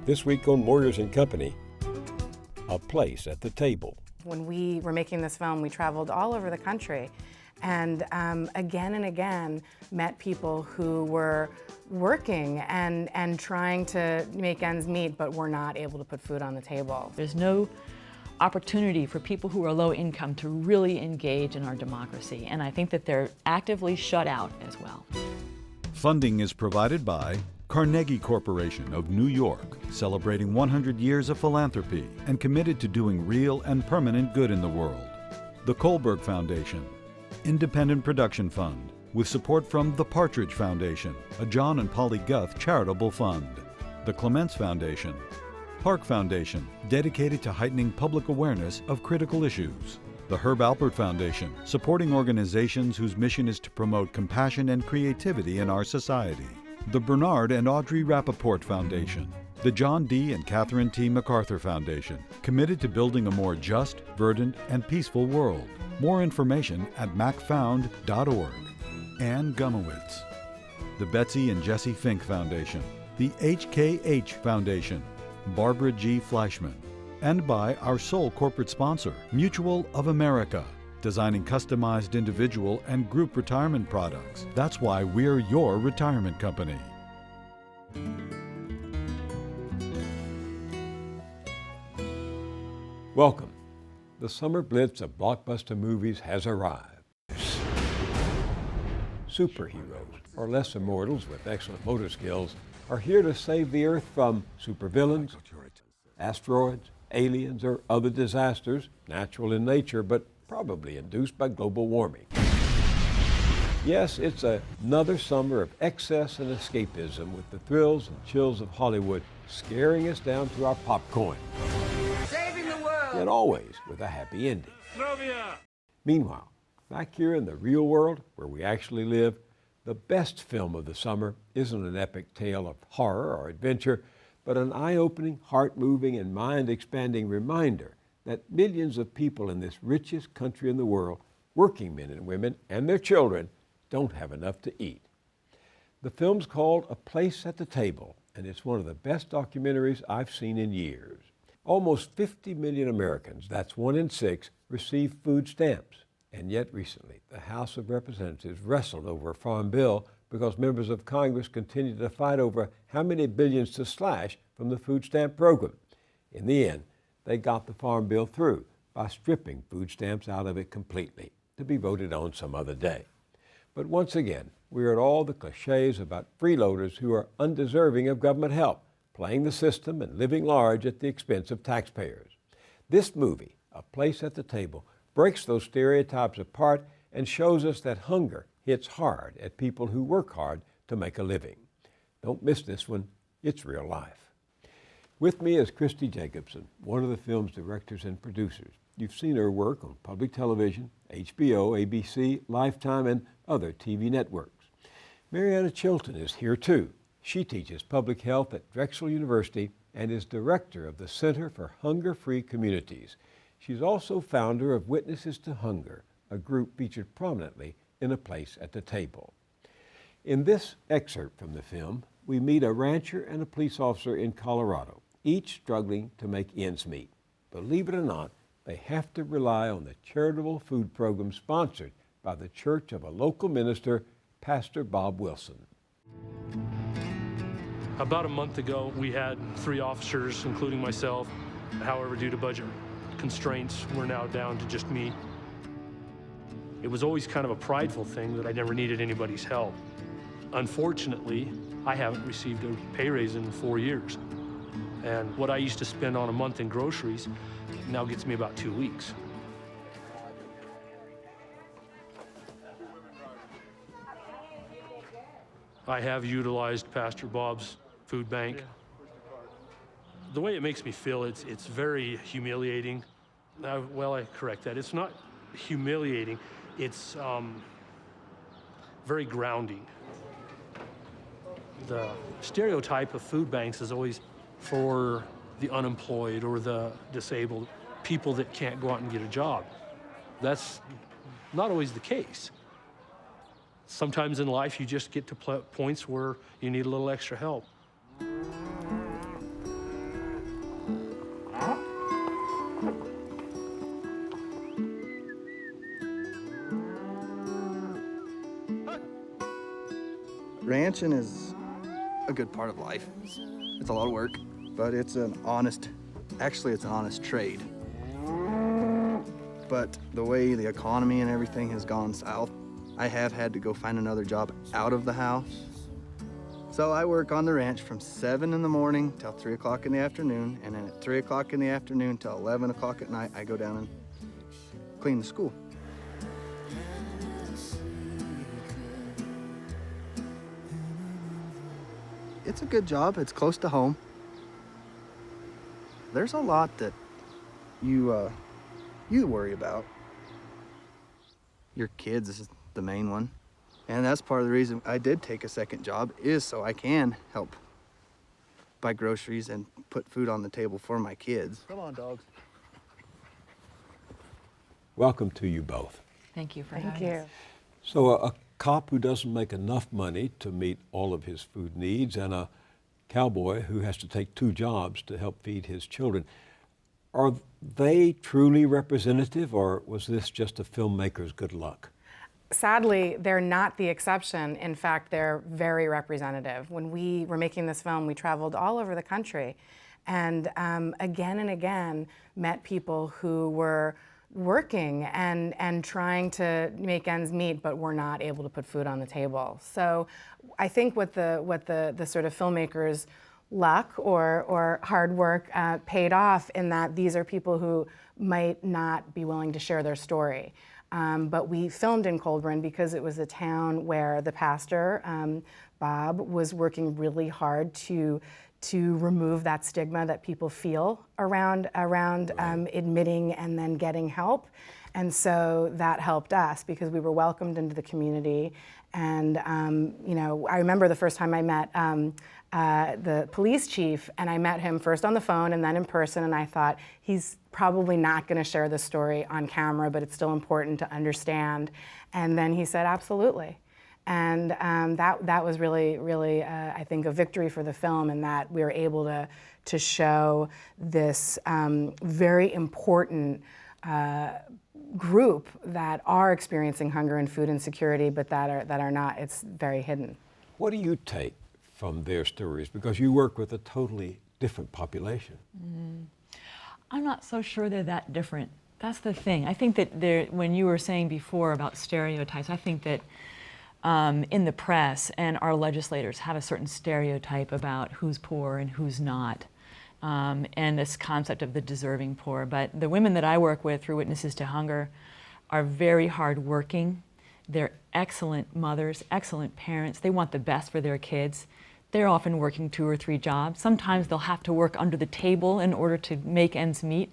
This week on Moyers and Company, a place at the table. When we were making this film, we traveled all over the country and again and again met people who were working and trying to make ends meet, but were not able to put food on the table. There's no opportunity for people who are low income to really engage in our democracy, and I think that they're actively shut out as well. Funding is provided by Carnegie Corporation of New York, celebrating 100 years of philanthropy and committed to doing real and permanent good in the world. The Kohlberg Foundation, Independent Production Fund, with support from the Partridge Foundation, a John and Polly Guth charitable fund. The Clements Foundation, Park Foundation, dedicated to heightening public awareness of critical issues. The Herb Alpert Foundation, supporting organizations whose mission is to promote compassion and creativity in our society. The Bernard and Audrey Rappaport Foundation. The John D. and Catherine T. MacArthur Foundation, committed to building a more just, verdant, and peaceful world. More information at macfound.org. Ann Gumowitz. The Betsy and Jesse Fink Foundation. The HKH Foundation. Barbara G. Fleischman. And by our sole corporate sponsor, Mutual of America, designing customized individual and group retirement products. That's why we're your retirement company. Welcome. The summer blitz of blockbuster movies has arrived. Superheroes, or less immortals with excellent motor skills, are here to save the Earth from supervillains, asteroids, aliens, or other disasters, natural in nature, but probably induced by global warming. Yes, it's another summer of excess and escapism, with the thrills and chills of Hollywood scaring us down to our popcorn. Saving the world! Yet always with a happy ending. Meanwhile, back here in the real world, where we actually live, the best film of the summer isn't an epic tale of horror or adventure, but an eye-opening, heart-moving, and mind-expanding reminder that millions of people in this richest country in the world, working men and women and their children, don't have enough to eat. The film's called A Place at the Table, and it's one of the best documentaries I've seen in years. Almost 50 million Americans, that's 1 in 6, receive food stamps. And yet recently, the House of Representatives wrestled over a farm bill because members of Congress continue to fight over how many billions to slash from the food stamp program. In the end, they got the farm bill through by stripping food stamps out of it completely, to be voted on some other day. But once again, we're at all the cliches about freeloaders who are undeserving of government help, playing the system and living large at the expense of taxpayers. This movie, A Place at the Table, breaks those stereotypes apart and shows us that hunger hits hard at people who work hard to make a living. Don't miss this one. It's real life. With me is Kristi Jacobson, one of the film's directors and producers. You've seen her work on public television, HBO, ABC, Lifetime, and other TV networks. Mariana Chilton is here too. She teaches public health at Drexel University and is director of the Center for Hunger-Free Communities. She's also founder of Witnesses to Hunger, a group featured prominently in A Place at the Table. In this excerpt from the film, we meet a rancher and a police officer in Colorado, each struggling to make ends meet. Believe it or not, they have to rely on the charitable food program sponsored by the church of a local minister, Pastor Bob Wilson. About a month ago, we had 3 officers, including myself. However, due to budget constraints, we're now down to just me. It was always kind of a prideful thing that I never needed anybody's help. Unfortunately, I haven't received a pay raise in 4 years. And what I used to spend on a month in groceries now gets me about 2 weeks. I have utilized Pastor Bob's food bank. The way it makes me feel, it's very humiliating. Well, I correct that. It's not humiliating. It's very grounding. The stereotype of food banks is always for the unemployed or the disabled, people that can't go out and get a job. That's not always the case. Sometimes in life, you just get to points where you need a little extra help. Ranching is a good part of life. It's a lot of work, but it's an honest trade. But the way the economy and everything has gone south, I have had to go find another job out of the house. So I work on the ranch from 7 in the morning till 3 o'clock in the afternoon, and then at 3 o'clock in the afternoon till 11 o'clock at night, I go down and clean the school. It's a good job. It's close to home. There's a lot that you worry about. Your kids is the main one. And that's part of the reason I did take a second job, is so I can help buy groceries and put food on the table for my kids. Come on, dogs. Welcome to you both. Thank you for Thank having you. us. So a cop who doesn't make enough money to meet all of his food needs, and a cowboy who has to take 2 jobs to help feed his children. Are they truly representative, or was this just a filmmaker's good luck? Sadly, they're not the exception. In fact, they're very representative. When we were making this film, we traveled all over the country and again met people who were working and trying to make ends meet, but were not able to put food on the table. So I think what the sort of filmmakers' luck or hard work paid off, in that these are people who might not be willing to share their story. But we filmed in Colburn because it was a town where the pastor, Bob, was working really hard to remove that stigma that people feel around admitting and then getting help. And so that helped us because we were welcomed into the community. And you know, I remember the first time I met the police chief, and I met him first on the phone and then in person, and I thought, he's probably not going to share this story on camera, but it's still important to understand. And then he said, absolutely. And that was really, I think, a victory for the film, in that we were able to show this very important group that are experiencing hunger and food insecurity, but that are not. It's very hidden. What do you take from their stories? Because you work with a totally different population. I'm not so sure they're that different. That's the thing. I think that when you were saying before about stereotypes, I think that in the press and our legislators have a certain stereotype about who's poor and who's not, and this concept of the deserving poor. But the women that I work with through Witnesses to Hunger are very hardworking. They're excellent mothers, excellent parents. They want the best for their kids. They're often working 2 or 3 jobs. Sometimes they'll have to work under the table in order to make ends meet,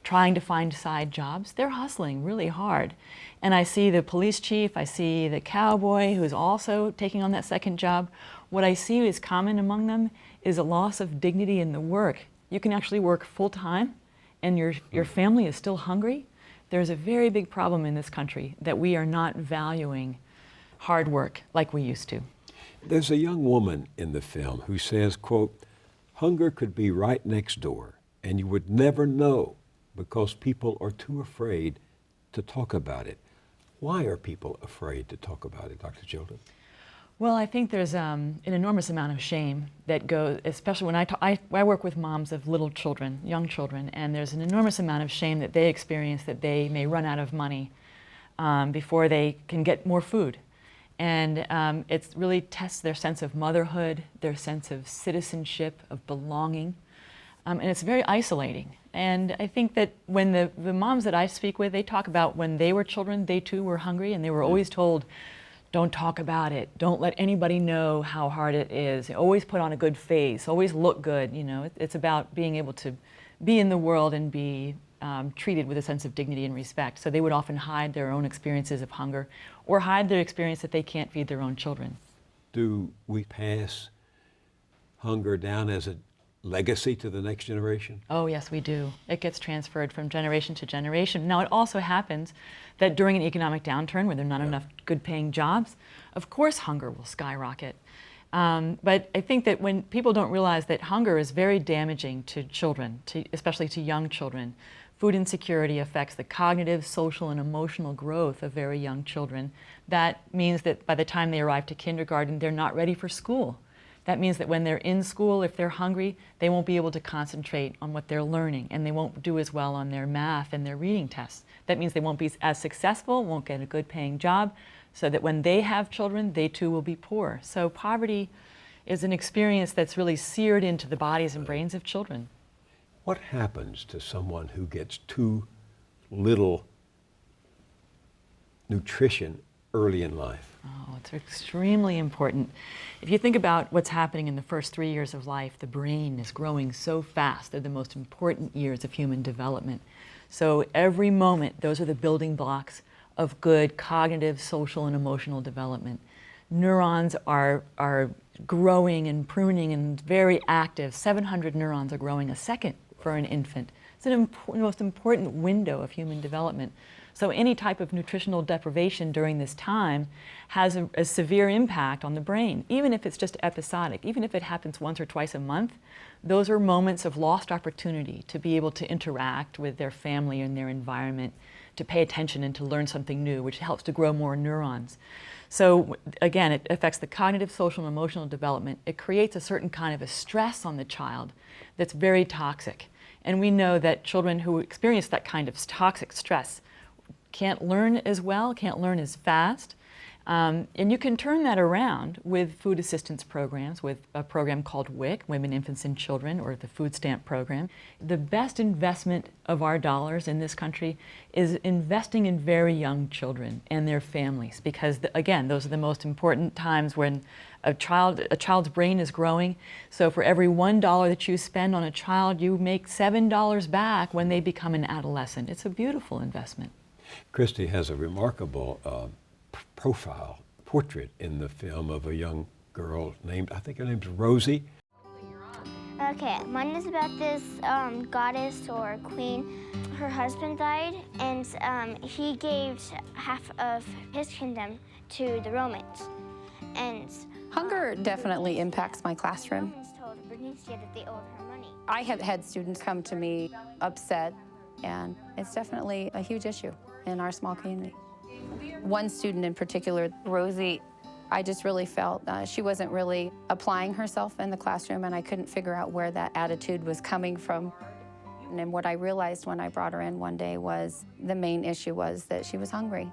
trying to find side jobs. They're hustling really hard. And I see the police chief, I see the cowboy who's also taking on that second job. What I see is common among them is a loss of dignity in the work. You can actually work full-time and your family is still hungry. There's a very big problem in this country that we are not valuing hard work like we used to. There's a young woman in the film who says, quote, hunger could be right next door and you would never know because people are too afraid to talk about it. Why are people afraid to talk about it, Dr. Chilton? Well, I think there's an enormous amount of shame that goes, especially when I work with moms of little children, young children, and there's an enormous amount of shame that they experience that they may run out of money before they can get more food. And it really tests their sense of motherhood, their sense of citizenship, of belonging, and it's very isolating. And I think that when the moms that I speak with, they talk about when they were children, they too were hungry, and they were always told, don't talk about it, don't let anybody know how hard it is, always put on a good face, always look good. You know, it's about being able to be in the world and be treated with a sense of dignity and respect. So they would often hide their own experiences of hunger or hide their experience that they can't feed their own children. Do we pass hunger down as a legacy to the next generation? Oh yes, we do. It gets transferred from generation to generation. Now it also happens that during an economic downturn where there are not enough good paying jobs, of course hunger will skyrocket. But I think that when people don't realize that hunger is very damaging to children, especially to young children, food insecurity affects the cognitive, social, and emotional growth of very young children. That means that by the time they arrive to kindergarten, they're not ready for school. That means that when they're in school, if they're hungry, they won't be able to concentrate on what they're learning, and they won't do as well on their math and their reading tests. That means they won't be as successful, won't get a good paying job, so that when they have children, they too will be poor. So poverty is an experience that's really seared into the bodies and brains of children. What happens to someone who gets too little nutrition early in life? Oh, it's extremely important. If you think about what's happening in the first 3 years of life, the brain is growing so fast. They're the most important years of human development. So every moment, those are the building blocks of good cognitive, social, and emotional development. Neurons are growing and pruning and very active. 700 neurons are growing a second for an infant. It's the most important window of human development. So any type of nutritional deprivation during this time has a severe impact on the brain, even if it's just episodic, even if it happens once or twice a month. Those are moments of lost opportunity to be able to interact with their family and their environment, to pay attention and to learn something new, which helps to grow more neurons. So again, it affects the cognitive, social, and emotional development. It creates a certain kind of a stress on the child that's very toxic. And we know that children who experience that kind of toxic stress can't learn as well, can't learn as fast. And you can turn that around with food assistance programs, with a program called WIC, Women, Infants, and Children, or the food stamp program. The best investment of our dollars in this country is investing in very young children and their families, because again, those are the most important times when a child's brain is growing. So for every $1 that you spend on a child, you make $7 back when they become an adolescent. It's a beautiful investment. Kristi has a remarkable portrait in the film of a young girl named, I think her name's Rosie. Okay, mine is about this goddess or queen. Her husband died, and he gave half of his kingdom to the Romans. And hunger definitely impacts my classroom. Romans told Bernicia that they owed her money. I have had students come to me upset, and it's definitely a huge issue in our small community. One student in particular, Rosie, I just really felt she wasn't really applying herself in the classroom, and I couldn't figure out where that attitude was coming from. And then what I realized when I brought her in one day was the main issue was that she was hungry.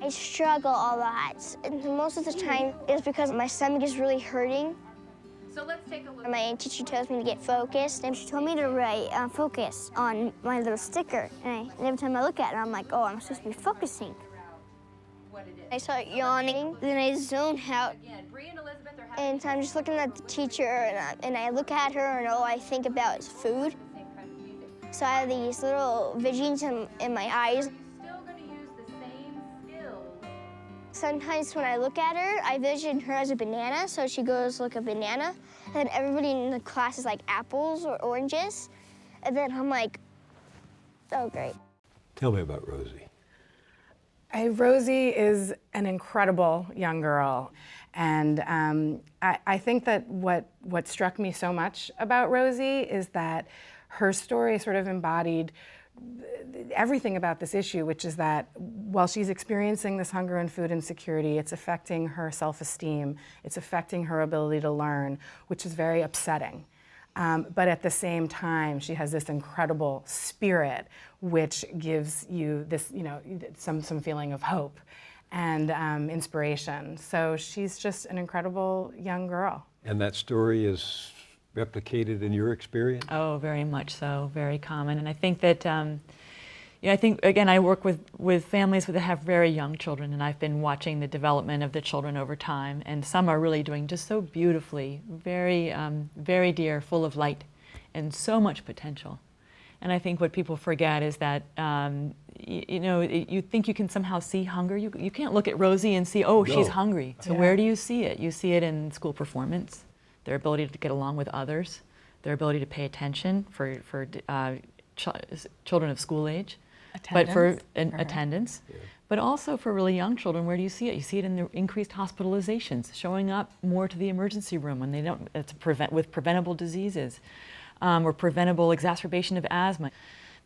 I struggle a lot, and most of the time it's because my stomach is really hurting. So let's take a look. My teacher tells me to get focused, and she told me to write focus on my little sticker. And every time I look at it, I'm like, oh, I'm supposed to be focusing. I start yawning, then I zone out. And so I'm just looking at the teacher, and I look at her, and all I think about is food. So I have these little visions in my eyes. Sometimes when I look at her, I vision her as a banana, so she goes like a banana. And then everybody in the class is like apples or oranges. And then I'm like, oh, great. Tell me about Rosie. Rosie is an incredible young girl. And I think that what struck me so much about Rosie is that her story sort of embodied everything about this issue, which is that while she's experiencing this hunger and food insecurity, it's affecting her self-esteem, it's affecting her ability to learn, which is very upsetting. But at the same time, she has this incredible spirit, which gives you this, some feeling of hope and inspiration. So she's just an incredible young girl. And that story is replicated in your experience? Oh, very much so, very common. And I think that, I think, again, I work with families that have very young children, and I've been watching the development of the children over time, and some are really doing just so beautifully, very, very dear, full of light, and so much potential. And I think what people forget is that, you think you can somehow see hunger. You can't look at Rosie and see, oh, no, she's hungry. So where do you see it? You see it in school performance, their ability to get along with others, their ability to pay attention for children of school age, attendance, but also for really young children. Where do you see it? You see it in the increased hospitalizations, showing up more to the emergency room when they don't. It's with preventable diseases, or preventable exacerbation of asthma.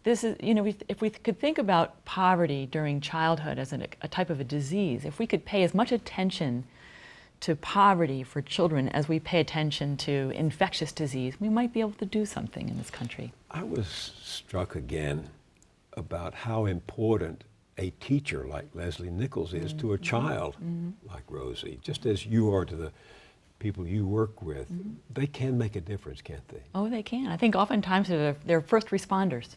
this is, you know, if we could think about poverty during childhood as a type of a disease, if we could pay as much attention to poverty for children as we pay attention to infectious disease, we might be able to do something in this country. I was struck again about how important a teacher like Leslie Nichols is to a child like Rosie, just as you are to the people you work with. They can make a difference, can't they? Oh, they can. I think oftentimes they're first responders,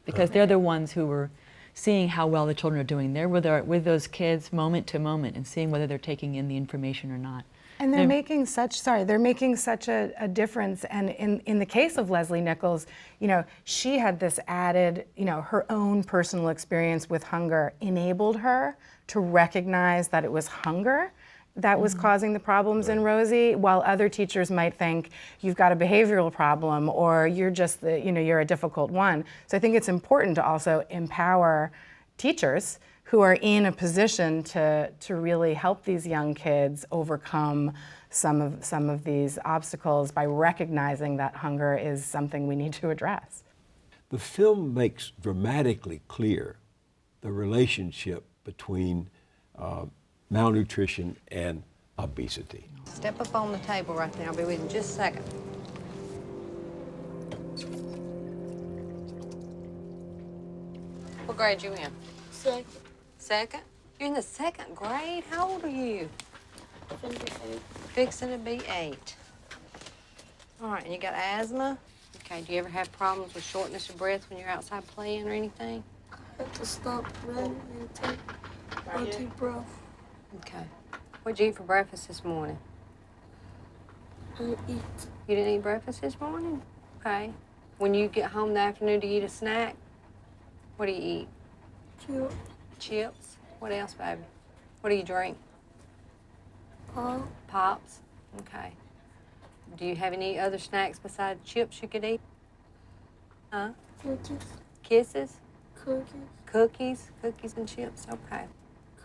because they're the ones who were seeing how well the children are doing. They're with those kids moment to moment and seeing whether they're taking in the information or not. And they're making such, they're making such a difference. And in the case of Leslie Nichols, you know, she had this added, you know, her own personal experience with hunger enabled her to recognize that it was hunger that was causing the problems in Rosie, while other teachers might think you've got a behavioral problem or you're just you're a difficult one. So I think it's important to also empower teachers who are in a position to really help these young kids overcome some of these obstacles by recognizing that hunger is something we need to address. The film makes dramatically clear the relationship between malnutrition and obesity. Step up on the table right there. I'll be with you in just a second. What grade you in? Second. Second? You're in the second grade? How old are you? Fixing to be 8. All right, and you got asthma? Okay, do you ever have problems with shortness of breath when you're outside playing or anything? I have to stop running and take deep breath. Okay. What'd you eat for breakfast this morning? I eat. You didn't eat breakfast this morning? Okay. When you get home in the afternoon, do you eat a snack? What do you eat? Chips. Chips? What else, baby? What do you drink? Pop. Pops? Okay. Do you have any other snacks besides chips you could eat? Huh? Cookies. Kisses? Cookies. Cookies? Cookies and chips? Okay.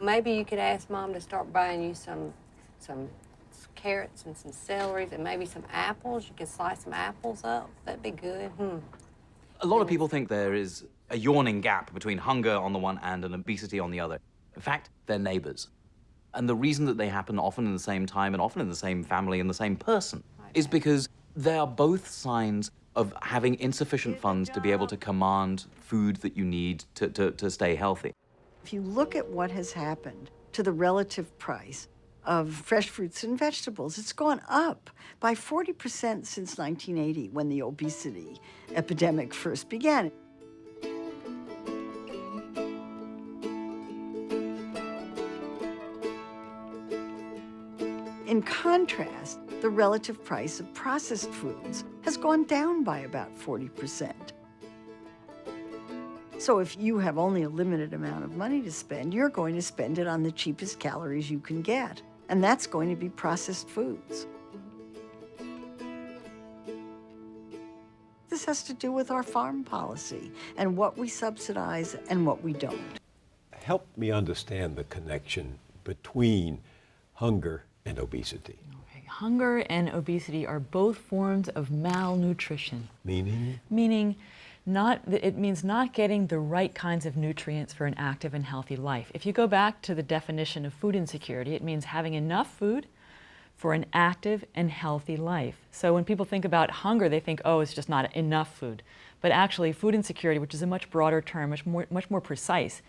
Maybe you could ask Mom to start buying you some carrots and some celeries and maybe some apples. You can slice some apples up. That'd be good. A lot of people think there is a yawning gap between hunger on the one hand and obesity on the other. In fact, they're neighbors. And the reason that they happen often in the same time and often in the same family and the same person is because they are both signs of having insufficient funds to be able to command food that you need to stay healthy. If you look at what has happened to the relative price of fresh fruits and vegetables, it's gone up by 40% since 1980, when the obesity epidemic first began. In contrast, the relative price of processed foods has gone down by about 40%. So if you have only a limited amount of money to spend, you're going to spend it on the cheapest calories you can get, and that's going to be processed foods. This has to do with our farm policy and what we subsidize and what we don't. Help me understand the connection between hunger and obesity. Okay. Hunger and obesity are both forms of malnutrition. Meaning? Meaning, it means not getting the right kinds of nutrients for an active and healthy life. If you go back to the definition of food insecurity, it means having enough food for an active and healthy life. So when people think about hunger, they think, oh, it's just not enough food. But actually, food insecurity, which is a much broader term, much more precise,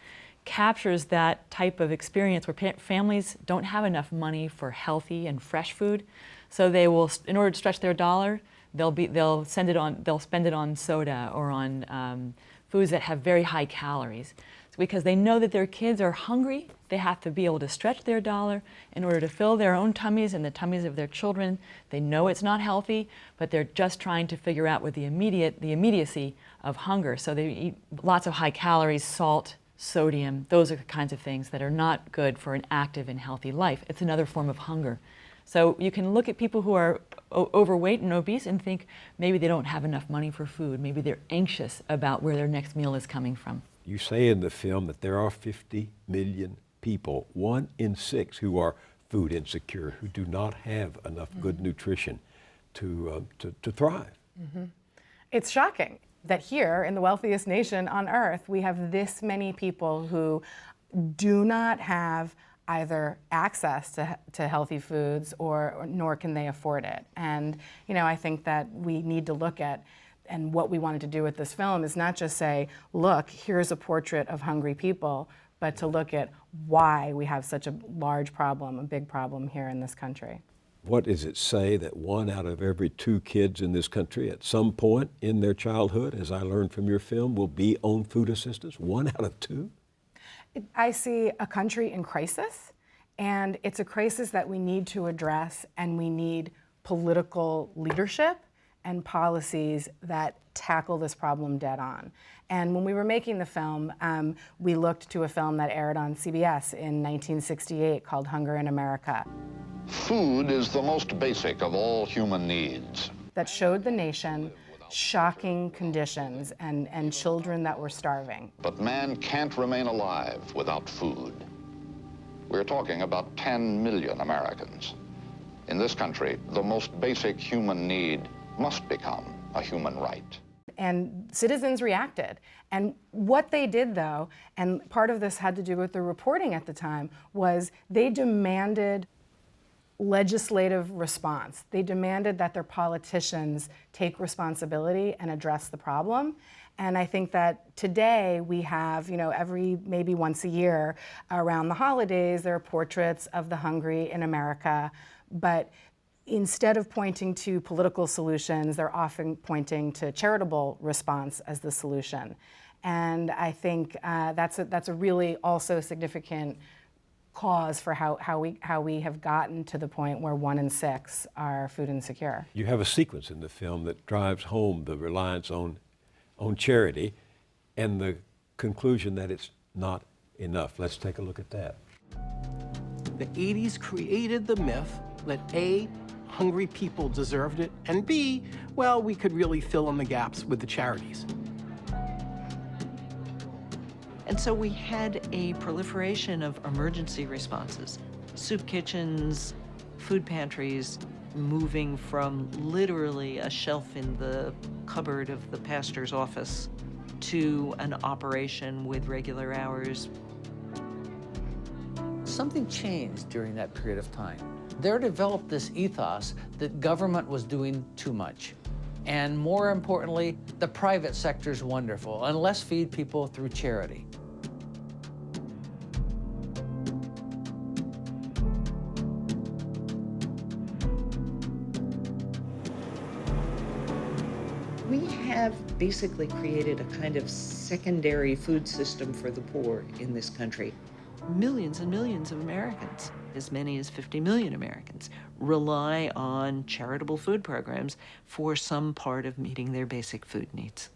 captures that type of experience where families don't have enough money for healthy and fresh food. So they will, in order to stretch their dollar, they'll spend it on soda or on foods that have very high calories. So because they know that their kids are hungry, they have to be able to stretch their dollar in order to fill their own tummies and the tummies of their children. They know it's not healthy, but they're just trying to figure out with the immediacy of hunger. So they eat lots of high calories, salt, sodium. Those are the kinds of things that are not good for an active and healthy life. It's another form of hunger. So you can look at people who are overweight and obese and think maybe they don't have enough money for food. Maybe they're anxious about where their next meal is coming from. You say in the film that there are 50 million people, 1 in 6, who are food insecure, who do not have enough good nutrition to thrive. It's shocking. that here in the wealthiest nation on earth, we have this many people who do not have either access to healthy foods or nor can they afford it. And I think that we need to look at, and what we wanted to do with this film is not just say, look, here's a portrait of hungry people, but to look at why we have such a large problem, a big problem here in this country. What does it say that 1 out of every 2 kids in this country at some point in their childhood, as I learned from your film, will be on food assistance? 1 out of 2? I see a country in crisis, and it's a crisis that we need to address, and we need political leadership and policies that tackle this problem dead on. And when we were making the film, we looked to a film that aired on CBS in 1968 called Hunger in America. Food is the most basic of all human needs. That showed the nation shocking conditions and children that were starving. But man can't remain alive without food. We're talking about 10 million Americans. In this country, the most basic human need must become a human right. And citizens reacted. And what they did, though, and part of this had to do with the reporting at the time, was they demanded legislative response. They demanded that their politicians take responsibility and address the problem. And I think that today we have, every maybe once a year around the holidays, there are portraits of the hungry in America. But instead of pointing to political solutions, they're often pointing to charitable response as the solution. And I think that's a really also significant cause for how we have gotten to the point where 1 in 6 are food insecure. You have a sequence in the film that drives home the reliance on charity and the conclusion that it's not enough. Let's take a look at that. The 80s created the myth that A, hungry people deserved it, and B, well, we could really fill in the gaps with the charities. And so we had a proliferation of emergency responses. Soup kitchens, food pantries, moving from literally a shelf in the cupboard of the pastor's office to an operation with regular hours. Something changed during that period of time. There developed this ethos that government was doing too much. And more importantly, the private sector's wonderful, and let's feed people through charity. We have basically created a kind of secondary food system for the poor in this country. Millions and millions of Americans, as many as 50 million Americans, rely on charitable food programs for some part of meeting their basic food needs.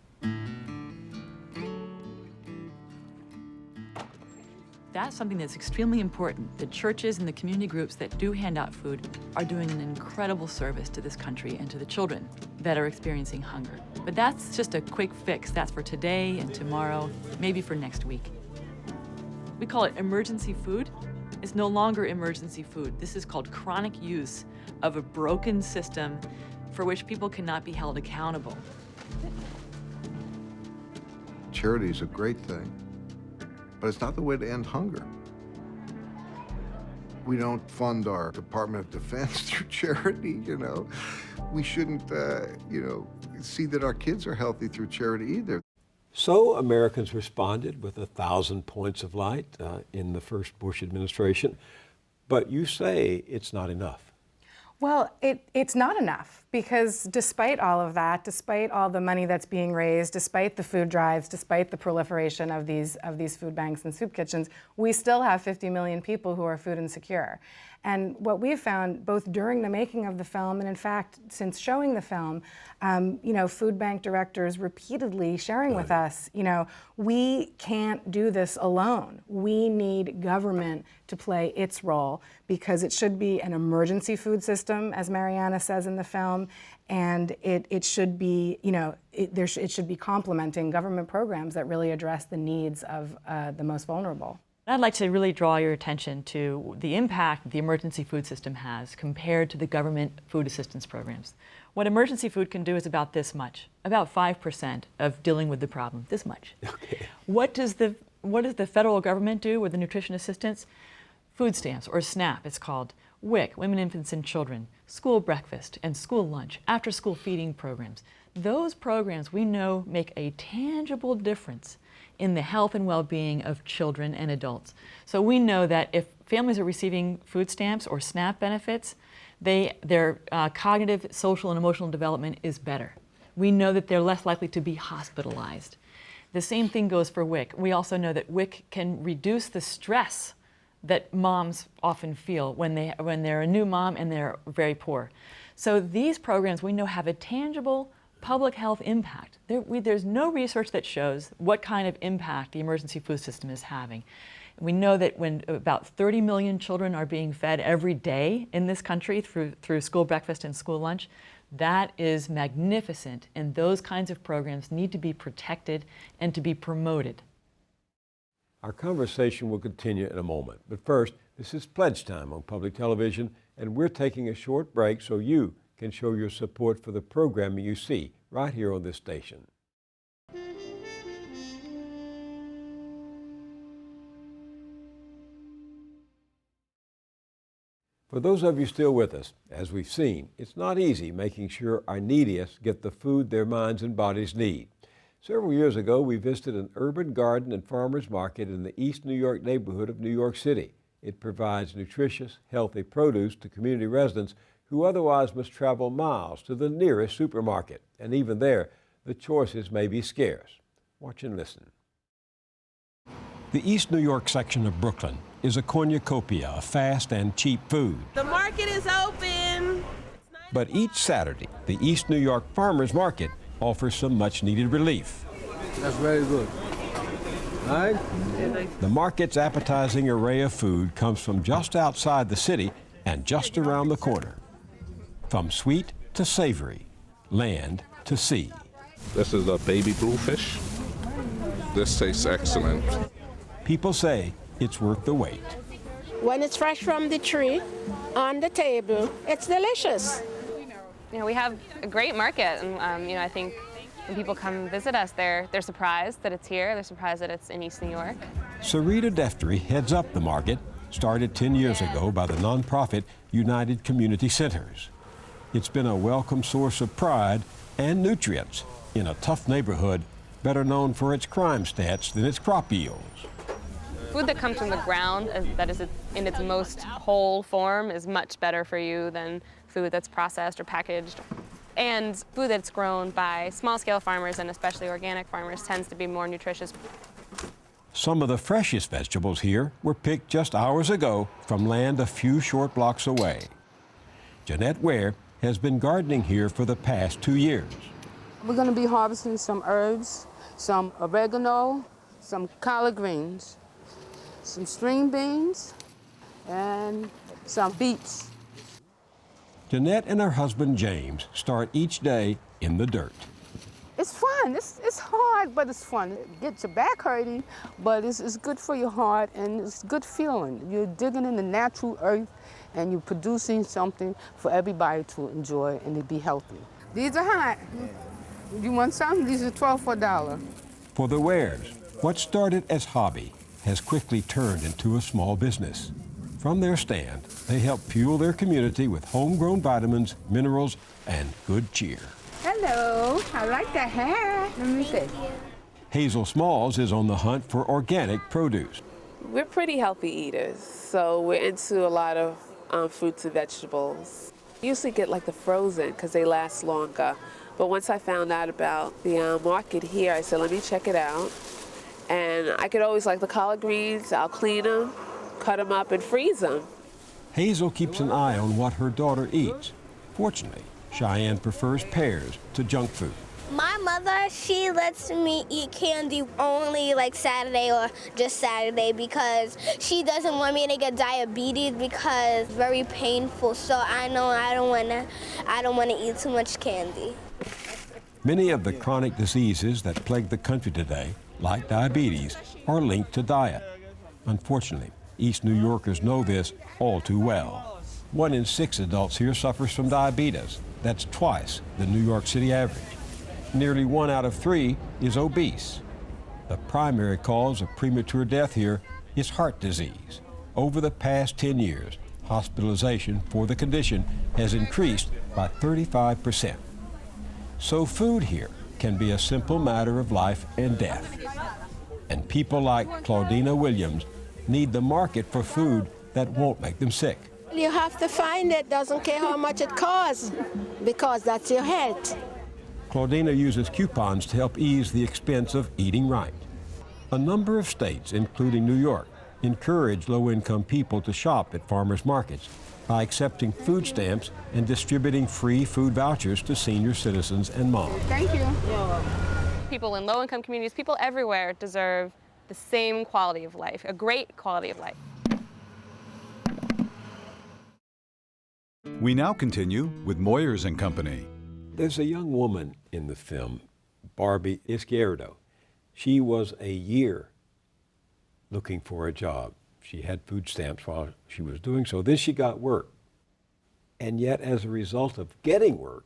That's something that's extremely important. The churches and the community groups that do hand out food are doing an incredible service to this country and to the children that are experiencing hunger. But that's just a quick fix. That's for today and tomorrow, maybe for next week. We call it emergency food. It's no longer emergency food. This is called chronic use of a broken system for which people cannot be held accountable. Charity is a great thing, but it's not the way to end hunger. We don't fund our Department of Defense through charity, We shouldn't, see that our kids are healthy through charity either. So Americans responded with 1,000 points of light in the first Bush administration, but you say it's not enough. Well, it's not enough, because despite all of that, despite all the money that's being raised, despite the food drives, despite the proliferation of these food banks and soup kitchens, we still have 50 million people who are food insecure. And what we've found, both during the making of the film and in fact since showing the film, food bank directors repeatedly sharing with us, we can't do this alone. We need government to play its role, because it should be an emergency food system, as Mariana says in the film, and it should be, it should be complementing government programs that really address the needs of the most vulnerable. I'd like to really draw your attention to the impact the emergency food system has compared to the government food assistance programs. What emergency food can do is about this much, about 5% of dealing with the problem, this much. Okay. What does the federal government do with the nutrition assistance? Food stamps, or SNAP it's called, WIC, Women, Infants, and Children, school breakfast and school lunch, after-school feeding programs. Those programs we know make a tangible difference in the health and well-being of children and adults. So we know that if families are receiving food stamps or SNAP benefits, their cognitive, social, and emotional development is better. We know that they're less likely to be hospitalized. The same thing goes for WIC. We also know that WIC can reduce the stress that moms often feel when they're a new mom and they're very poor. So these programs we know have a tangible public health impact. There's no research that shows what kind of impact the emergency food system is having. We know that when about 30 million children are being fed every day in this country through school breakfast and school lunch, that is magnificent, and those kinds of programs need to be protected and to be promoted. Our conversation will continue in a moment, but first, this is Pledge Time on public television, and we're taking a short break so you can show your support for the programming you see right here on this station. For those of you still with us, as we've seen, it's not easy making sure our neediest get the food their minds and bodies need. Several years ago, we visited an urban garden and farmers market in the East New York neighborhood of New York City. It provides nutritious, healthy produce to community residents who otherwise must travel miles to the nearest supermarket. And even there, the choices may be scarce. Watch and listen. The East New York section of Brooklyn is a cornucopia of fast and cheap food. The market is open. But each Saturday, the East New York Farmers Market offers some much-needed relief. That's very good. All right? The market's appetizing array of food comes from just outside the city and just around the corner. From sweet to savory, land to sea. This is a baby bluefish. This tastes excellent. People say it's worth the wait. When it's fresh from the tree, on the table, it's delicious. You know, we have a great market, and I think when people come visit us, they're surprised that it's here. They're surprised that it's in East New York. Sarita Defteri heads up the market, started 10 years ago by the nonprofit United Community Centers. It's been a welcome source of pride and nutrients in a tough neighborhood, better known for its crime stats than its crop yields. Food that comes from the ground, that is in its most whole form, is much better for you than food that's processed or packaged. And food that's grown by small-scale farmers, and especially organic farmers, tends to be more nutritious. Some of the freshest vegetables here were picked just hours ago from land a few short blocks away. Jeanette Ware has been gardening here for the past 2 years. We're going to be harvesting some herbs, some oregano, some collard greens, some string beans, and some beets. Jeanette and her husband James start each day in the dirt. It's fun. It's hard, but it's fun. It gets your back hurting, but it's good for your heart, and it's a good feeling. You're digging in the natural earth, and you're producing something for everybody to enjoy and to be healthy. These are hot. You want some? These are 12 for $1. For the Wares, what started as hobby has quickly turned into a small business. From their stand, they help fuel their community with homegrown vitamins, minerals, and good cheer. Hello, I like the hair. Let me see. Hazel Smalls is on the hunt for organic produce. We're pretty healthy eaters, so we're into a lot of fruits and vegetables. I usually get like the frozen because they last longer. But once I found out about the market here, I said, let me check it out. And I could always like the collard greens, I'll clean them, cut them up and freeze them. Hazel keeps an eye on what her daughter eats. Fortunately, Cheyenne prefers pears to junk food. My mother, she lets me eat candy only like Saturday or just Saturday because she doesn't want me to get diabetes because it's very painful. So I know I don't want to eat too much candy. Many of the chronic diseases that plague the country today, like diabetes, are linked to diet. Unfortunately, East New Yorkers know this all too well. 1 in 6 adults here suffers from diabetes. That's twice the New York City average. Nearly 1 out of 3 is obese. The primary cause of premature death here is heart disease. Over the past 10 years, hospitalization for the condition has increased by 35%. So food here can be a simple matter of life and death. And people like Claudina Williams need the market for food that won't make them sick. You have to find it, doesn't care how much it costs, because that's your health. Claudina uses coupons to help ease the expense of eating right. A number of states, including New York, encourage low-income people to shop at farmers markets by accepting food stamps and distributing free food vouchers to senior citizens and moms. Thank you. People in low-income communities, people everywhere deserve the same quality of life, a great quality of life. We now continue with Moyers and Company. There's a young woman in the film, Barbie Izquierdo. She was a year looking for a job. She had food stamps while she was doing so. Then she got work. And yet, as a result of getting work,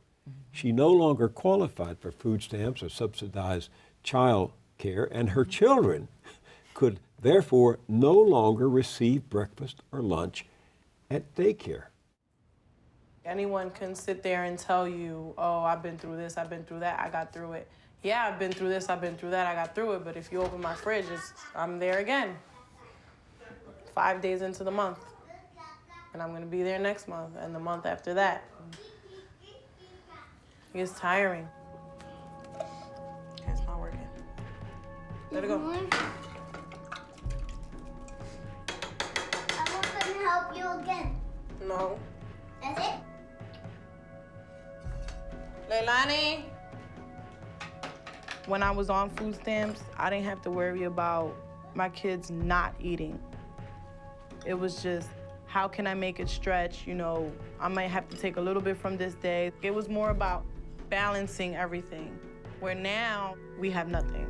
she no longer qualified for food stamps or subsidized child care, and her children could therefore no longer receive breakfast or lunch at daycare. Anyone can sit there and tell you, oh, I've been through this, I've been through that, I got through it. Yeah, I've been through this, I've been through that, I got through it, but if you open my fridge, I'm there again. 5 days into the month. And I'm gonna be there next month and the month after that. It's tiring. It's not working. Let it go. I want to help you again. No. That's it? Leilani. When I was on food stamps, I didn't have to worry about my kids not eating. It was just, how can I make it stretch? You know, I might have to take a little bit from this day. It was more about balancing everything, where now we have nothing.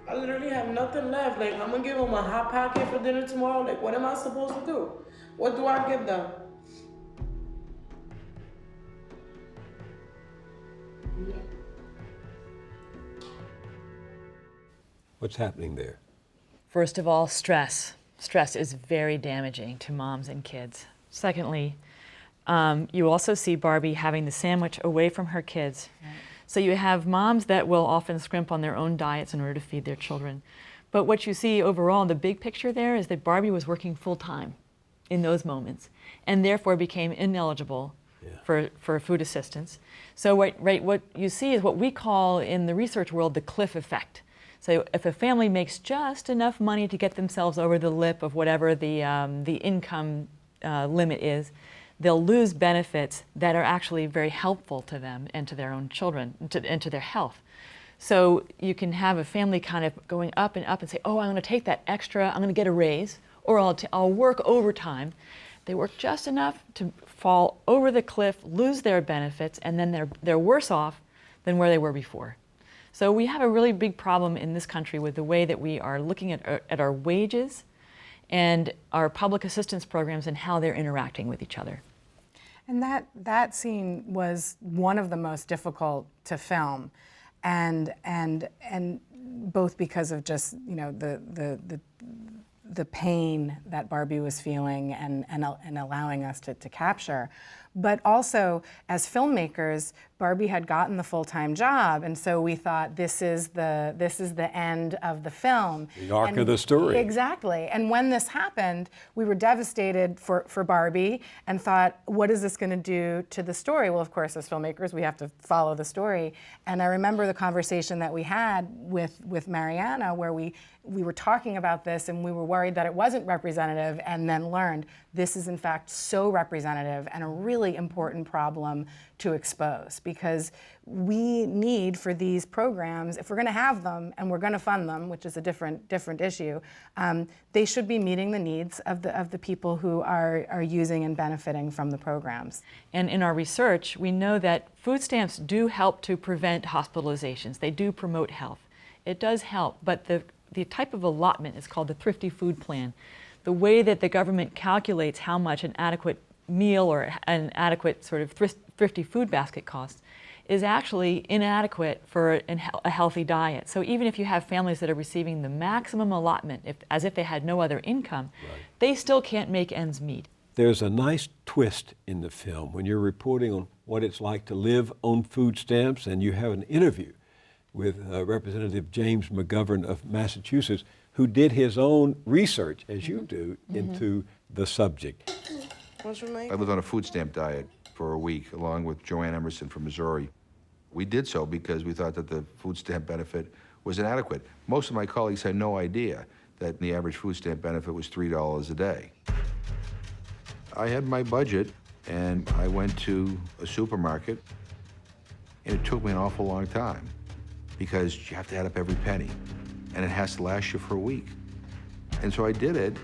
I literally have nothing left. Like, I'm gonna give them a hot pocket for dinner tomorrow. Like, what am I supposed to do? What do I give them? What's happening there? First of all, stress. Stress is very damaging to moms and kids. Secondly, you also see Barbie having the sandwich away from her kids. Right. So you have moms that will often scrimp on their own diets in order to feed their children. But what you see overall in the big picture there is that Barbie was working full-time in those moments and therefore became ineligible for food assistance. So what you see is what we call in the research world the cliff effect. So if a family makes just enough money to get themselves over the lip of whatever the income limit is, they'll lose benefits that are actually very helpful to them and to their own children and to their health. So you can have a family kind of going up and say, oh, I'm going to take that extra, I'm going to get a raise, or I'll work overtime. They work just enough to fall over the cliff, lose their benefits, and then they're worse off than where they were before. So we have a really big problem in this country with the way that we are looking at our wages and our public assistance programs and how they're interacting with each other. And that scene was one of the most difficult to film, and both because of just, you know, the pain that Barbie was feeling and allowing us to capture, but also as filmmakers, Barbie had gotten the full-time job, and so we thought this is the end of the film. The arc of the story. Exactly. And when this happened, we were devastated for Barbie and thought, what is this going to do to the story? Well, of course, as filmmakers, we have to follow the story. And I remember the conversation that we had with Mariana, where we were talking about this and we were worried that it wasn't representative, and then learned this is in fact so representative and a really important problem to expose, because we need for these programs, if we're going to have them and we're going to fund them, which is a different issue, they should be meeting the needs of the people who are using and benefiting from the programs. And in our research, we know that food stamps do help to prevent hospitalizations. They do promote health. It does help, but the type of allotment is called the Thrifty Food Plan. The way that the government calculates how much an adequate meal or an adequate sort of thrifty food basket costs is actually inadequate for a healthy diet. So even if you have families that are receiving the maximum allotment, as if they had no other income, they still can't make ends meet. There's a nice twist in the film when you're reporting on what it's like to live on food stamps, and you have an interview with Representative James McGovern of Massachusetts, who did his own research, as you do, into the subject. I lived on a food stamp diet for a week, along with Joanne Emerson from Missouri. We did so because we thought that the food stamp benefit was inadequate. Most of my colleagues had no idea that the average food stamp benefit was $3 a day. I had my budget, and I went to a supermarket, and it took me an awful long time because you have to add up every penny, and it has to last you for a week. And so I did it,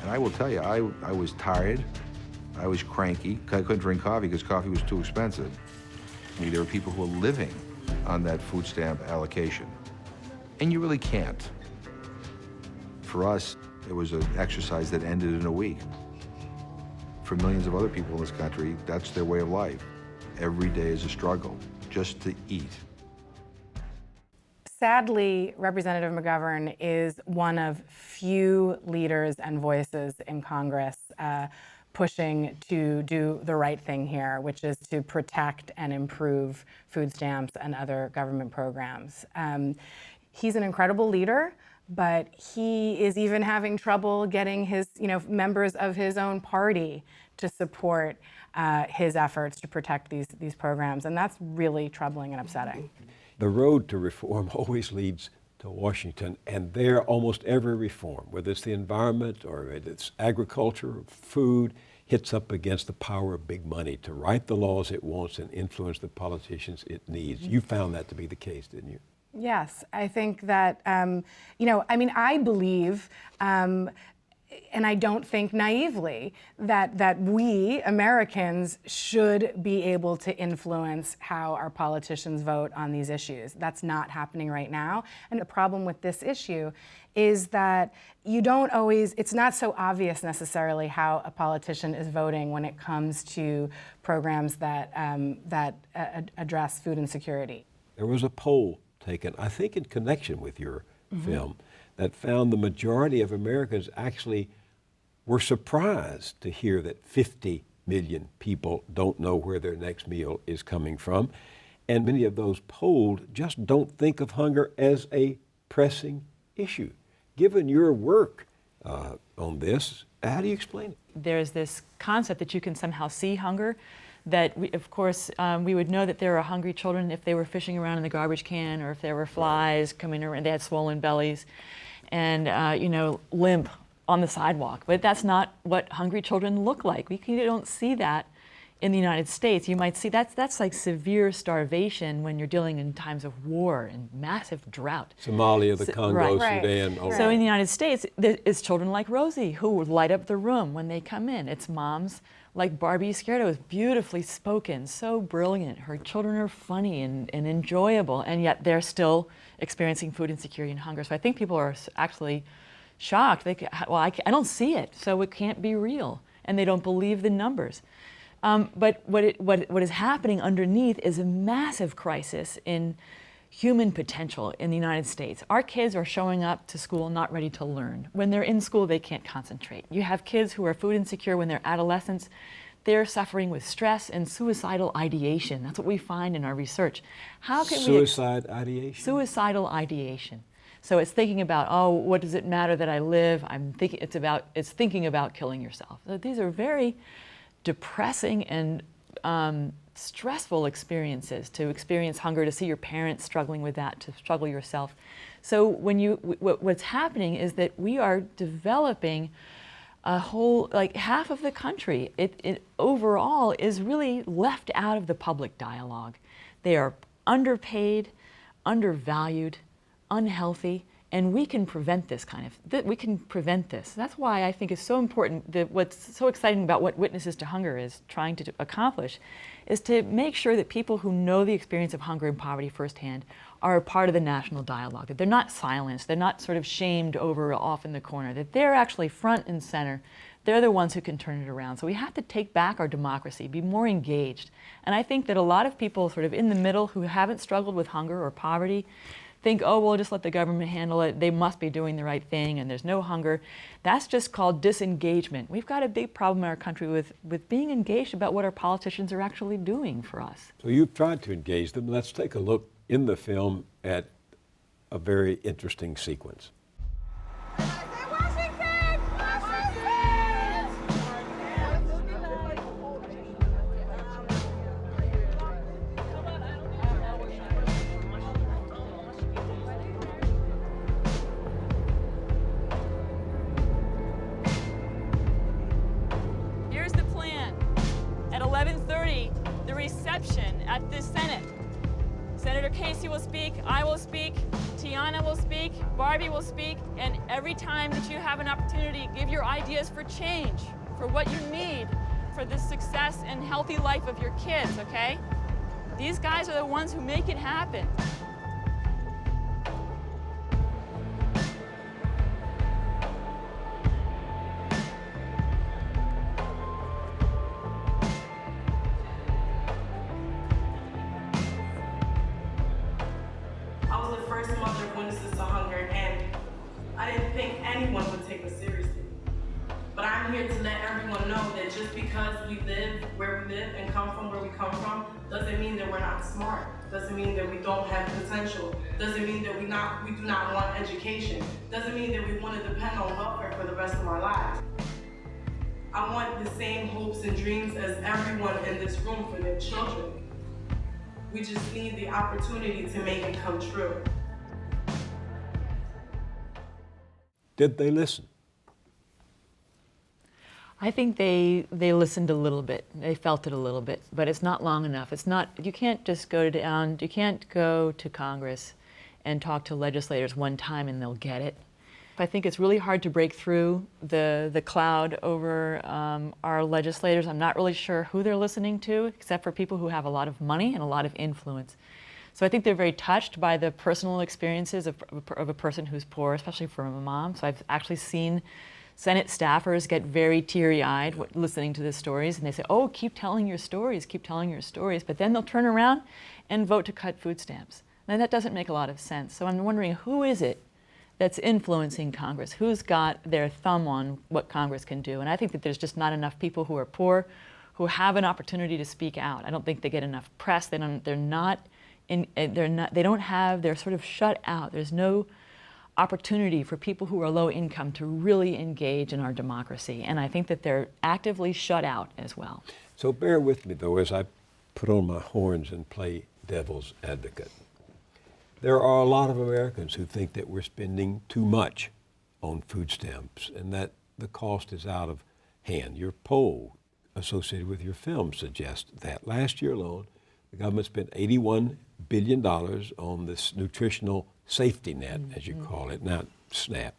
and I will tell you, I was tired, I was cranky, I couldn't drink coffee because coffee was too expensive. I mean, there were people who were living on that food stamp allocation, and you really can't. For us, it was an exercise that ended in a week. For millions of other people in this country, that's their way of life. Every day is a struggle, just to eat. Sadly, Representative McGovern is one of few leaders and voices in Congress pushing to do the right thing here, which is to protect and improve food stamps and other government programs. He's an incredible leader, but he is even having trouble getting his, members of his own party to support his efforts to protect these programs, and that's really troubling and upsetting. The road to reform always leads to Washington, and there almost every reform, whether it's the environment or it's agriculture or food, hits up against the power of big money to write the laws it wants and influence the politicians it needs. You found that to be the case, didn't you? Yes, I think that, I believe, and I don't think naively, that we, Americans, should be able to influence how our politicians vote on these issues. That's not happening right now. And the problem with this issue is that it's not so obvious necessarily how a politician is voting when it comes to programs that address food insecurity. There was a poll taken, I think in connection with your film, that found the majority of Americans actually were surprised to hear that 50 million people don't know where their next meal is coming from. And many of those polled just don't think of hunger as a pressing issue. Given your work on this, how do you explain it? There's this concept that you can somehow see hunger, that of course we would know that there are hungry children if they were fishing around in the garbage can, or if there were flies coming around, they had swollen bellies and limp on the sidewalk. But that's not what hungry children look like. You don't see that in the United States. You might see that's like severe starvation when you're dealing in times of war and massive drought. Somalia, the Congo, Sudan. So in the United States, it's children like Rosie who light up the room when they come in. It's moms like Barbie Scaredo, is beautifully spoken, so brilliant. Her children are funny and enjoyable, and yet they're still experiencing food insecurity and hunger. So I think people are actually shocked. I don't see it, so it can't be real, and they don't believe the numbers. But what is happening underneath is a massive crisis in human potential in the United States. Our kids are showing up to school not ready to learn. When they're in school, they can't concentrate. You have kids who are food insecure when they're adolescents. They're suffering with stress and suicidal ideation. That's what we find in our research. How can ideation? Suicidal ideation. So it's thinking about, oh, what does it matter that I live? It's thinking about killing yourself. So these are very depressing and stressful experiences, to experience hunger, to see your parents struggling with that, to struggle yourself. So what's happening is that we are developing like half of the country, it overall is really left out of the public dialogue. They are underpaid, undervalued, unhealthy, and we can prevent this we can prevent this. That's why I think it's so important that what's so exciting about what Witnesses to Hunger is trying to accomplish is to make sure that people who know the experience of hunger and poverty firsthand are a part of the national dialogue, that they're not silenced, they're not sort of shamed over off in the corner, that they're actually front and center. They're the ones who can turn it around. So we have to take back our democracy, be more engaged. And I think that a lot of people sort of in the middle who haven't struggled with hunger or poverty think, oh, well, just let the government handle it. They must be doing the right thing and there's no hunger. That's just called disengagement. We've got a big problem in our country with being engaged about what our politicians are actually doing for us. So you've tried to engage them. Let's take a look in the film at a very interesting sequence. Here's the plan. At 11:30, the reception at the Senate. Senator Casey will speak, I will speak, Tiana will speak, Barbie will speak, and every time that you have an opportunity, give your ideas for change, for what you need for the success and healthy life of your kids, okay? These guys are the ones who make it happen. I was the first mother of Witnesses to Hunger, and I didn't think anyone would take us seriously. But I'm here to let everyone know that just because we live where we live and come from where we come from, doesn't mean that we're not smart. Doesn't mean that we don't have potential. Doesn't mean that we do not want education. Doesn't mean that we want to depend on welfare for the rest of our lives. I want the same hopes and dreams as everyone in this room for their children. We just need the opportunity to make it come true. Did they listen? I think they listened a little bit. They felt it a little bit, but it's not long enough. It's not, you can't just go down, you can't go to Congress and talk to legislators one time and they'll get it. I think it's really hard to break through the cloud over our legislators. I'm not really sure who they're listening to, except for people who have a lot of money and a lot of influence. So I think they're very touched by the personal experiences of a person who's poor, especially for a mom. So I've actually seen Senate staffers get very teary-eyed listening to the stories, and they say, oh, keep telling your stories, keep telling your stories. But then they'll turn around and vote to cut food stamps. And that doesn't make a lot of sense. So I'm wondering, who is it that's influencing Congress? Who's got their thumb on what Congress can do? And I think that there's just not enough people who are poor who have an opportunity to speak out. I don't think they get enough press. They're sort of shut out. There's no opportunity for people who are low income to really engage in our democracy. And I think that they're actively shut out as well. So bear with me, though, as I put on my horns and play devil's advocate. There are a lot of Americans who think that we're spending too much on food stamps and that the cost is out of hand. Your poll associated with your film suggests that. Last year alone, the government spent $81 billion on this nutritional safety net, as you call it, not SNAP,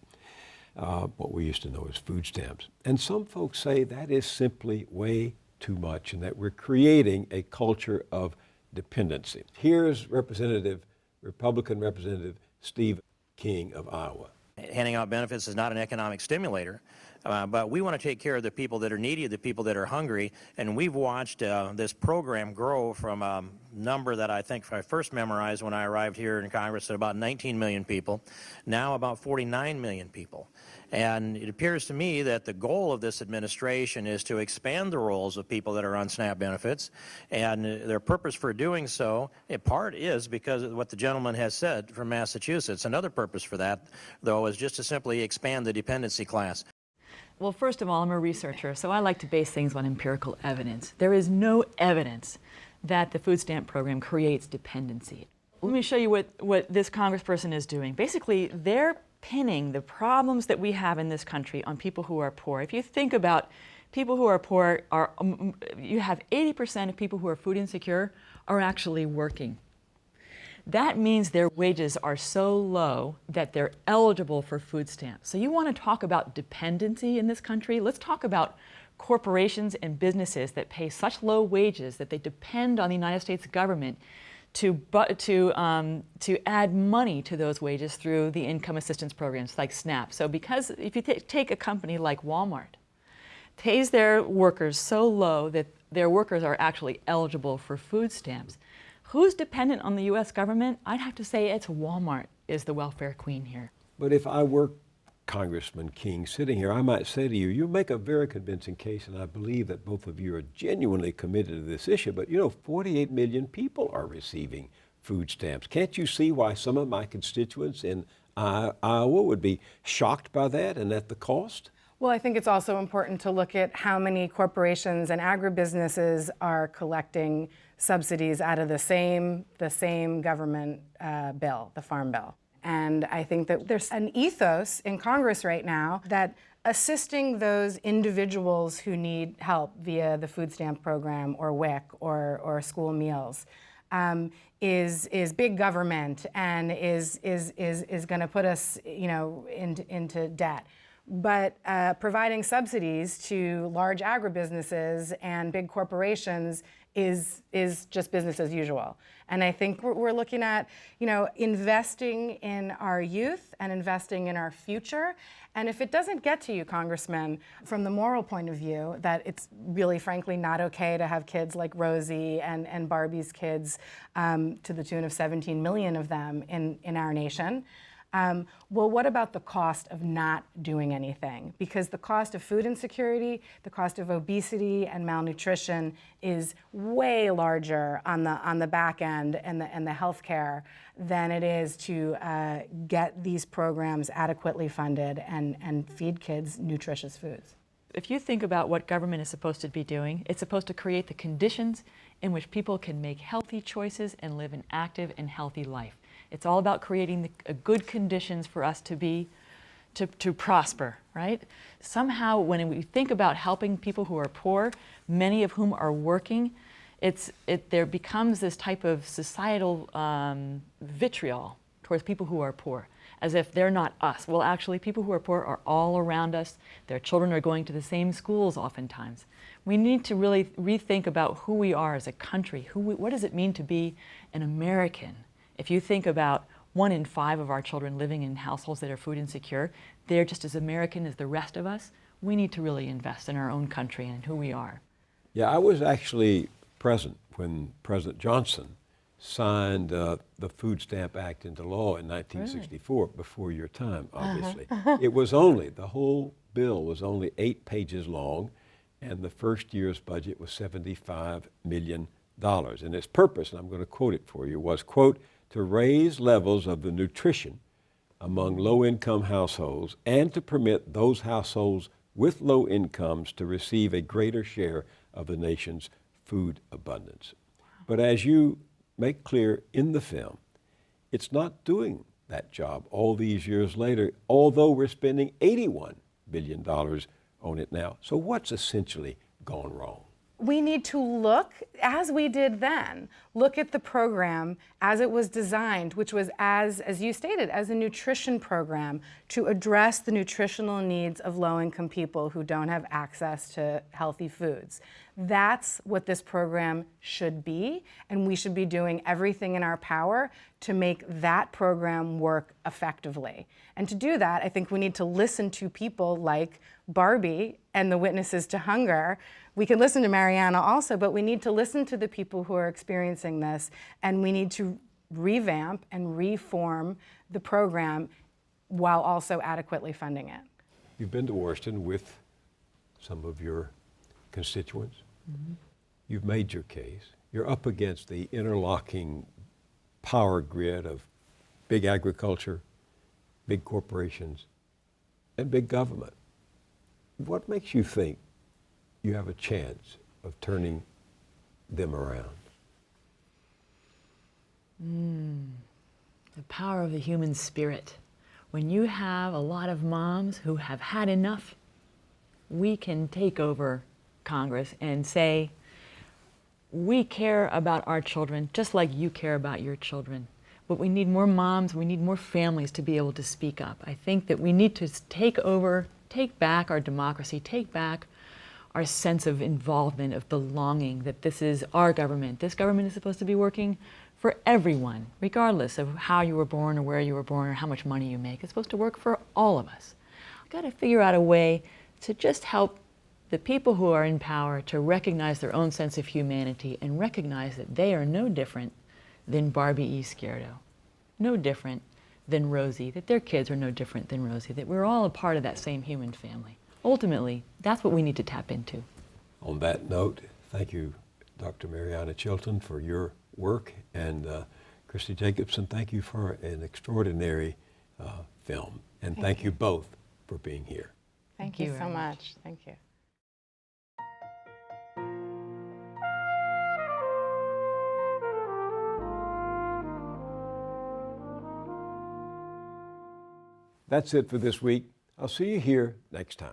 what we used to know as food stamps. And some folks say that is simply way too much and that we're creating a culture of dependency. Here's Republican Representative Steve King of Iowa. Handing out benefits is not an economic stimulator, but we want to take care of the people that are needy, the people that are hungry, and we've watched this program grow from a number that I think I first memorized when I arrived here in Congress at about 19 million people, now about 49 million people. And it appears to me that the goal of this administration is to expand the roles of people that are on SNAP benefits, and their purpose for doing so, in part, is because of what the gentleman has said from Massachusetts. Another purpose for that, though, is just to simply expand the dependency class. Well, first of all, I'm a researcher, so I like to base things on empirical evidence. There is no evidence that the food stamp program creates dependency. Let me show you what this congressperson is doing. Basically, they're pinning the problems that we have in this country on people who are poor. If you think about people who are poor, you have 80% of people who are food insecure are actually working. That means their wages are so low that they're eligible for food stamps. So you want to talk about dependency in this country? Let's talk about corporations and businesses that pay such low wages that they depend on the United States government to add money to those wages through the income assistance programs like SNAP. So because if you take a company like Walmart, pays their workers so low that their workers are actually eligible for food stamps, who's dependent on the U.S. government? I'd have to say it's Walmart is the welfare queen here. But if I were Congressman King sitting here, I might say to you, you make a very convincing case, and I believe that both of you are genuinely committed to this issue, but 48 million people are receiving food stamps. Can't you see why some of my constituents in Iowa would be shocked by that and at the cost? Well, I think it's also important to look at how many corporations and agribusinesses are collecting subsidies out of the same government bill, the Farm Bill. And I think that there's an ethos in Congress right now that assisting those individuals who need help via the food stamp program or WIC or school meals is big government and is going to put us into debt. But providing subsidies to large agribusinesses and big corporations is just business as usual. And I think we're looking at, investing in our youth and investing in our future. And if it doesn't get to you, Congressman, from the moral point of view, that it's really, frankly, not okay to have kids like Rosie and Barbie's kids to the tune of 17 million of them in our nation, well, what about the cost of not doing anything? Because the cost of food insecurity, the cost of obesity and malnutrition is way larger on the back end and the healthcare than it is to get these programs adequately funded and feed kids nutritious foods. If you think about what government is supposed to be doing, it's supposed to create the conditions in which people can make healthy choices and live an active and healthy life. It's all about creating good conditions for us to prosper, right? Somehow, when we think about helping people who are poor, many of whom are working, there becomes this type of societal vitriol towards people who are poor, as if they're not us. Well, actually, people who are poor are all around us. Their children are going to the same schools oftentimes. We need to really rethink about who we are as a country. What does it mean to be an American? If you think about 1 in 5 of our children living in households that are food insecure, they're just as American as the rest of us. We need to really invest in our own country and who we are. Yeah, I was actually present when President Johnson signed the Food Stamp Act into law in 1964, really? Before your time, obviously. It was the whole bill was only 8 pages long, and the first year's budget was $75 million. And its purpose, and I'm going to quote it for you, was, quote, to raise levels of the nutrition among low-income households and to permit those households with low incomes to receive a greater share of the nation's food abundance. But as you make clear in the film, it's not doing that job all these years later, although we're spending $81 billion on it now. So what's essentially gone wrong? We need to look, as we did then, look at the program as it was designed, which was, as you stated, as a nutrition program to address the nutritional needs of low-income people who don't have access to healthy foods. That's what this program should be, and we should be doing everything in our power to make that program work effectively. And to do that, I think we need to listen to people like Barbie and the Witnesses to Hunger. We can listen to Mariana also, but we need to listen to the people who are experiencing this, and we need to revamp and reform the program while also adequately funding it. You've been to Washington with some of your constituents. Mm-hmm. You've made your case. You're up against the interlocking power grid of big agriculture, big corporations, and big government. What makes you think you have a chance of turning them around? The power of the human spirit. When you have a lot of moms who have had enough, we can take over Congress and say, we care about our children just like you care about your children. But we need more moms, we need more families to be able to speak up. I think that we need to take back our democracy, take back our sense of involvement, of belonging, that this is our government. This government is supposed to be working for everyone, regardless of how you were born or where you were born or how much money you make. It's supposed to work for all of us. We've got to figure out a way to just help the people who are in power to recognize their own sense of humanity and recognize that they are no different than Barbie E. Sciardo, no different than Rosie, that their kids are no different than Rosie, that we're all a part of that same human family. Ultimately, that's what we need to tap into. On that note, thank you, Dr. Mariana Chilton, for your work, and Kristi Jacobson, thank you for an extraordinary film, and thank you both for being here. Thank you so much. Thank you. That's it for this week. I'll see you here next time.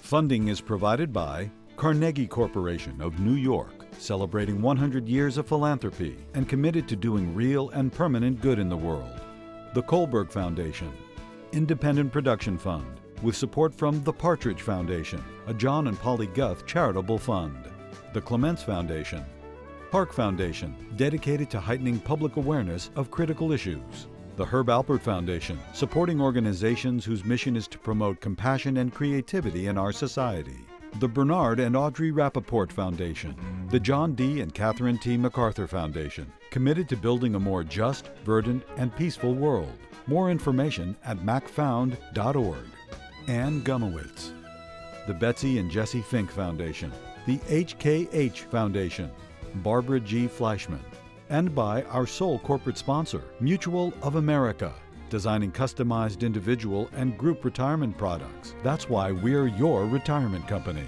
Funding is provided by Carnegie Corporation of New York, celebrating 100 years of philanthropy and committed to doing real and permanent good in the world. The Kohlberg Foundation, Independent Production Fund, with support from the Partridge Foundation, a John and Polly Guth charitable fund. The Clements Foundation, Park Foundation, dedicated to heightening public awareness of critical issues. The Herb Alpert Foundation, supporting organizations whose mission is to promote compassion and creativity in our society. The Bernard and Audrey Rappaport Foundation. The John D. and Catherine T. MacArthur Foundation, committed to building a more just, verdant, and peaceful world. More information at macfound.org. Ann Gumowitz. The Betsy and Jesse Fink Foundation. The HKH Foundation. Barbara G. Fleischman. And by our sole corporate sponsor, Mutual of America, designing customized individual and group retirement products. That's why we're your retirement company.